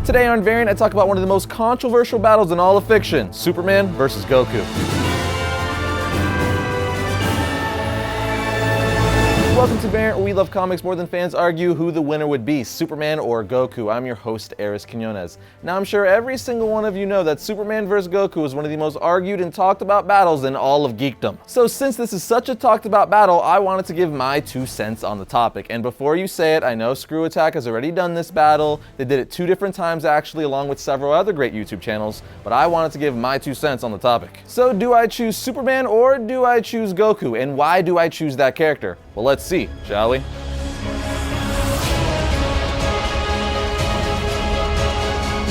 Today on Variant, I talk about one of the most controversial battles in all of fiction, Superman versus Goku. Welcome to Variant, where we love comics more than fans argue who the winner would be, Superman or Goku. I'm your host, Arris. Now, I'm sure every single one of you know that Superman vs. Goku is one of the most argued and talked about battles in all of geekdom. So since this is such a talked about battle, I wanted to give my 2 cents on the topic. And before you say it, I know Screw Attack has already done this battle. They did it 2 different times actually, along with several other great YouTube channels, but I wanted to give my 2 cents on the topic. So do I choose Superman or do I choose Goku? And why do I choose that character? Well, let's see, shall we?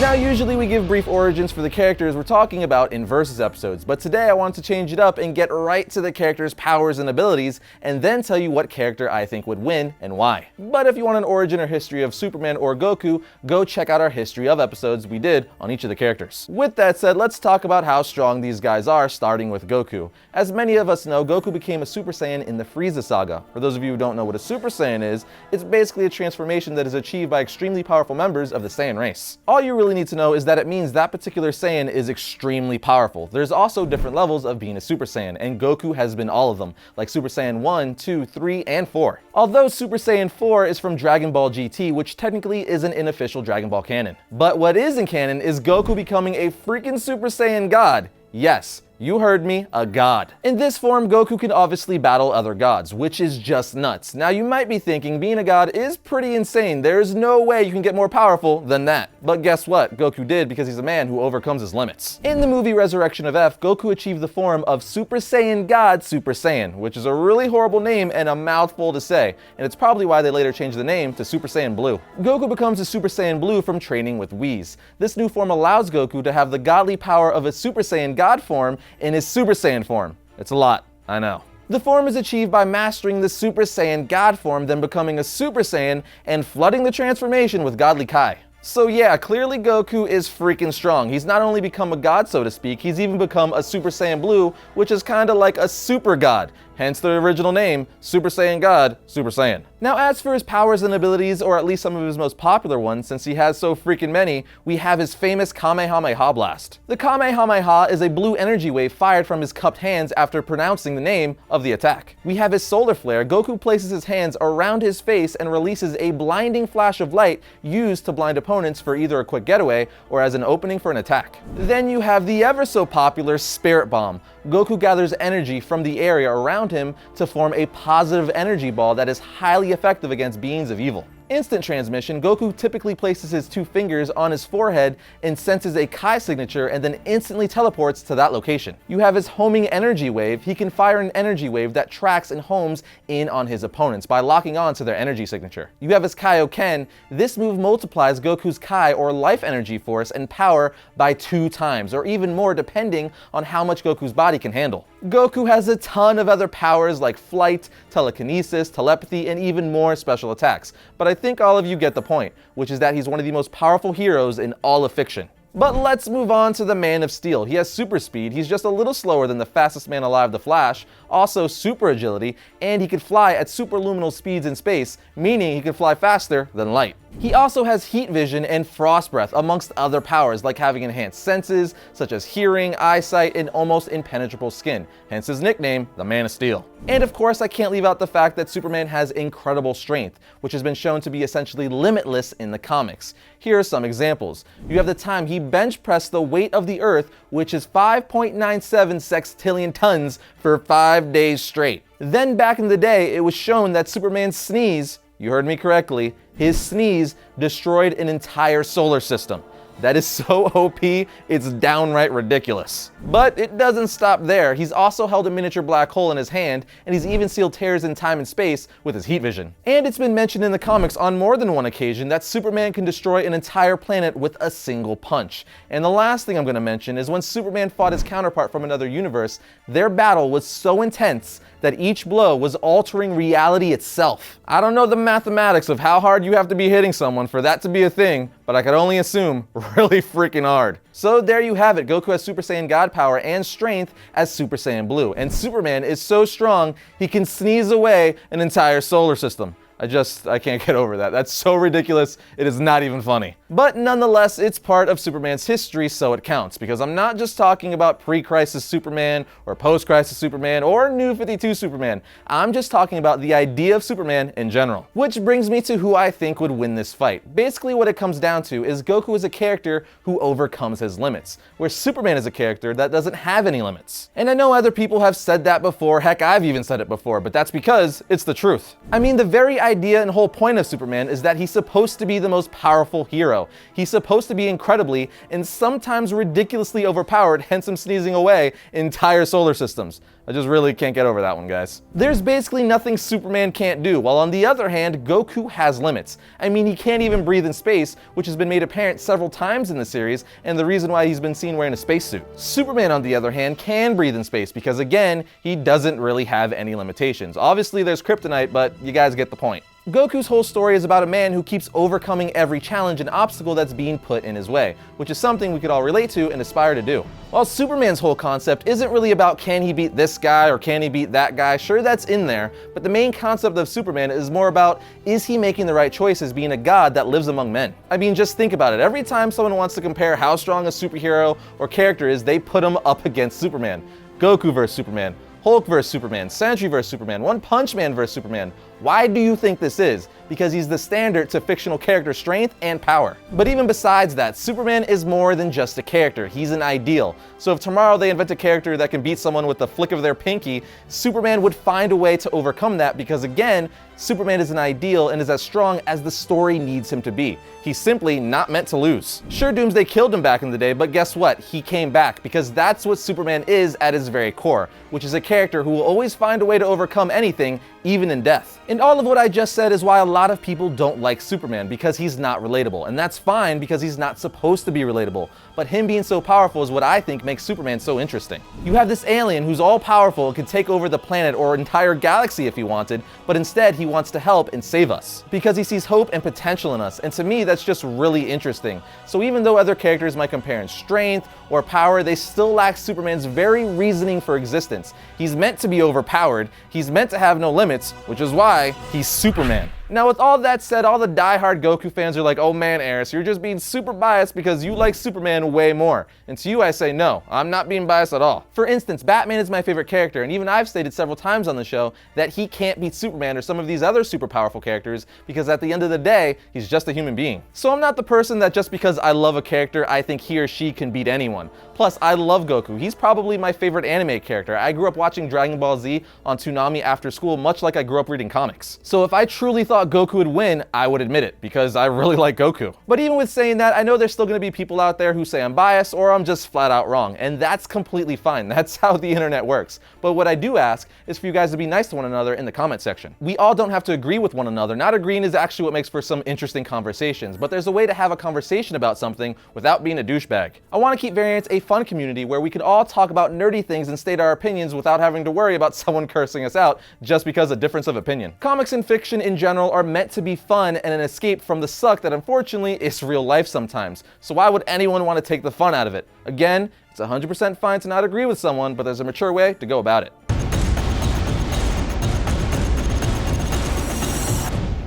Now, usually we give brief origins for the characters we're talking about in Versus episodes, but today I want to change it up and get right to the character's powers and abilities, and then tell you what character I think would win and why. But if you want an origin or history of Superman or Goku, go check out our history of episodes we did on each of the characters. With that said, let's talk about how strong these guys are, starting with Goku. As many of us know, Goku became a Super Saiyan in the Frieza saga. For those of you who don't know what a Super Saiyan is, it's basically a transformation that is achieved by extremely powerful members of the Saiyan race. All you really need to know is that it means that particular Saiyan is extremely powerful. There's also different levels of being a Super Saiyan, and Goku has been all of them, like Super Saiyan 1, 2, 3, and 4. Although Super Saiyan 4 is from Dragon Ball GT, which technically isn't in official Dragon Ball canon. But what is in canon is Goku becoming a freaking Super Saiyan god. Yes, you heard me, a god. In this form, Goku can obviously battle other gods, which is just nuts. Now, you might be thinking, being a god is pretty insane. There's no way you can get more powerful than that. But guess what? Goku did, because he's a man who overcomes his limits. In the movie Resurrection of F, Goku achieved the form of Super Saiyan God Super Saiyan, which is a really horrible name and a mouthful to say, and it's probably why they later changed the name to Super Saiyan Blue. Goku becomes a Super Saiyan Blue from training with Whis. This new form allows Goku to have the godly power of a Super Saiyan God form in his Super Saiyan form. It's a lot, I know. The form is achieved by mastering the Super Saiyan God form, then becoming a Super Saiyan and flooding the transformation with godly Kai. So yeah, clearly Goku is freaking strong. He's not only become a god, so to speak, he's even become a Super Saiyan Blue, which is kinda like a super god. Hence the original name, Super Saiyan God, Super Saiyan. Now, as for his powers and abilities, or at least some of his most popular ones, since he has so freaking many, we have his famous Kamehameha Blast. The Kamehameha is a blue energy wave fired from his cupped hands after pronouncing the name of the attack. We have his Solar Flare. Goku places his hands around his face and releases a blinding flash of light used to blind opponents for either a quick getaway or as an opening for an attack. Then you have the ever so popular Spirit Bomb. Goku gathers energy from the area around him to form a positive energy ball that is highly effective against beings of evil. Instant transmission, Goku typically places his 2 fingers on his forehead and senses a Kai signature and then instantly teleports to that location. You have his homing energy wave. He can fire an energy wave that tracks and homes in on his opponents by locking on to their energy signature. You have his Kaioken. This move multiplies Goku's Kai, or life energy force, and power by 2 times, or even more depending on how much Goku's body can handle. Goku has a ton of other powers like flight, telekinesis, telepathy, and even more special attacks. But I think all of you get the point, which is that he's one of the most powerful heroes in all of fiction. But let's move on to the Man of Steel. He has super speed, he's just a little slower than the fastest man alive, the Flash, also super agility, and he could fly at superluminal speeds in space, meaning he could fly faster than light. He also has heat vision and frost breath, amongst other powers like having enhanced senses, such as hearing, eyesight, and almost impenetrable skin, hence his nickname, the Man of Steel. And of course, I can't leave out the fact that Superman has incredible strength, which has been shown to be essentially limitless in the comics. Here are some examples. You have the time he bench pressed the weight of the Earth, which is 5.97 sextillion tons, for 5 days straight. Then back in the day, it was shown that Superman's sneeze, you heard me correctly, his sneeze destroyed an entire solar system. That is so OP, it's downright ridiculous. But it doesn't stop there. He's also held a miniature black hole in his hand, and he's even sealed tears in time and space with his heat vision. And it's been mentioned in the comics on more than one occasion that Superman can destroy an entire planet with a single punch. And the last thing I'm going to mention is when Superman fought his counterpart from another universe, their battle was so intense that each blow was altering reality itself. I don't know the mathematics of how hard you have to be hitting someone for that to be a thing, but I could only assume really freaking hard. So there you have it. Goku has Super Saiyan God power and strength as Super Saiyan Blue, and Superman is so strong he can sneeze away an entire solar system. I can't get over that. That's so ridiculous, it is not even funny. But nonetheless, it's part of Superman's history, so it counts, because I'm not just talking about pre-crisis Superman, or post-crisis Superman, or New 52 Superman. I'm just talking about the idea of Superman in general. Which brings me to who I think would win this fight. Basically what it comes down to is Goku is a character who overcomes his limits, where Superman is a character that doesn't have any limits. And I know other people have said that before, heck, I've even said it before, but that's because it's the truth. I mean, the very idea and whole point of Superman is that he's supposed to be the most powerful hero. He's supposed to be incredibly and sometimes ridiculously overpowered, hence him sneezing away entire solar systems. I just really can't get over that one, guys. There's basically nothing Superman can't do, while on the other hand, Goku has limits. I mean, he can't even breathe in space, which has been made apparent several times in the series, and the reason why he's been seen wearing a spacesuit. Superman, on the other hand, can breathe in space because, again, he doesn't really have any limitations. Obviously, there's kryptonite, but you guys get the point. Goku's whole story is about a man who keeps overcoming every challenge and obstacle that's being put in his way, which is something we could all relate to and aspire to do. While Superman's whole concept isn't really about can he beat this guy or can he beat that guy, sure, that's in there, but the main concept of Superman is more about is he making the right choices being a god that lives among men. I mean, just think about it. Every time someone wants to compare how strong a superhero or character is, they put him up against Superman. Goku versus Superman, Hulk vs. Superman, Sentry vs. Superman, One Punch Man vs. Superman. Why do you think this is? Because he's the standard to fictional character strength and power. But even besides that, Superman is more than just a character, he's an ideal. So if tomorrow they invent a character that can beat someone with the flick of their pinky, Superman would find a way to overcome that because, again, Superman is an ideal and is as strong as the story needs him to be. He's simply not meant to lose. Sure, Doomsday killed him back in the day, but guess what? He came back because that's what Superman is at his very core, which is a character who will always find a way to overcome anything, even in death. And all of what I just said is why a lot of people don't like Superman, because he's not relatable. And that's fine because he's not supposed to be relatable. But him being so powerful is what I think makes Superman so interesting. You have this alien who's all powerful and can take over the planet or entire galaxy if he wanted, but instead he wants to help and save us. Because he sees hope and potential in us, and to me that's just really interesting. So even though other characters might compare in strength or power, they still lack Superman's very reasoning for existence. He's meant to be overpowered, he's meant to have no limits, which is why he's Superman. Now, with all that said, all the die-hard Goku fans are like, oh man, Arris, you're just being super biased because you like Superman way more. And to you, I say, no, I'm not being biased at all. For instance, Batman is my favorite character, and even I've stated several times on the show that he can't beat Superman or some of these other super powerful characters because at the end of the day, he's just a human being. So I'm not the person that just because I love a character, I think he or she can beat anyone. Plus, I love Goku. He's probably my favorite anime character. I grew up watching Dragon Ball Z on Toonami after school, much like I grew up reading comics. So if I truly thought Goku would win, I would admit it, because I really like Goku. But even with saying that, I know there's still going to be people out there who say I'm biased or I'm just flat out wrong, and that's completely fine. That's how the internet works. But what I do ask is for you guys to be nice to one another in the comment section. We all don't have to agree with one another. Not agreeing is actually what makes for some interesting conversations, but there's a way to have a conversation about something without being a douchebag. I want to keep Variants a fun community where we can all talk about nerdy things and state our opinions without having to worry about someone cursing us out just because of difference of opinion. Comics and fiction in general are meant to be fun and an escape from the suck that unfortunately is real life sometimes. So why would anyone want to take the fun out of it? Again, it's 100% fine to not agree with someone, but there's a mature way to go about it.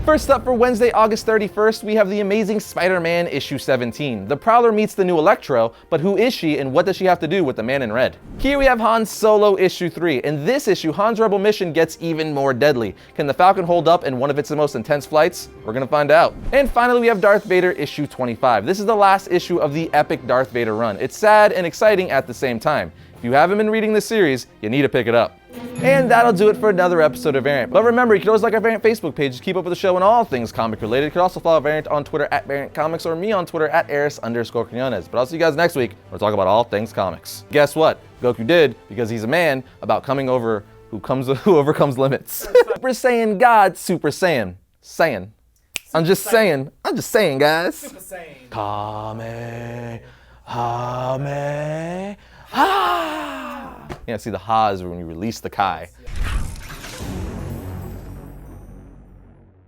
First up for Wednesday, August 31st, we have the Amazing Spider-Man issue 17. The Prowler meets the new Electro, but who is she and what does she have to do with the Man in Red? Here we have Han Solo issue 3. In this issue, Han's rebel mission gets even more deadly. Can the Falcon hold up in one of its most intense flights? We're gonna find out. And finally, we have Darth Vader issue 25. This is the last issue of the epic Darth Vader run. It's sad and exciting at the same time. If you haven't been reading this series, you need to pick it up. And that'll do it for another episode of Variant. But remember, you can always like our Variant Facebook page to keep up with the show and all things comic related. You can also follow Variant on Twitter at Variant Comics or me on Twitter at Arris_Quinones. But I'll see you guys next week. We'll talk about all things comics. Guess what? Goku did, because he's a man, about coming over who overcomes limits. Super Saiyan God, Super Saiyan. I'm just saying, guys. Super Saiyan. Ha! Yeah, see, the ha is when you release the Kai.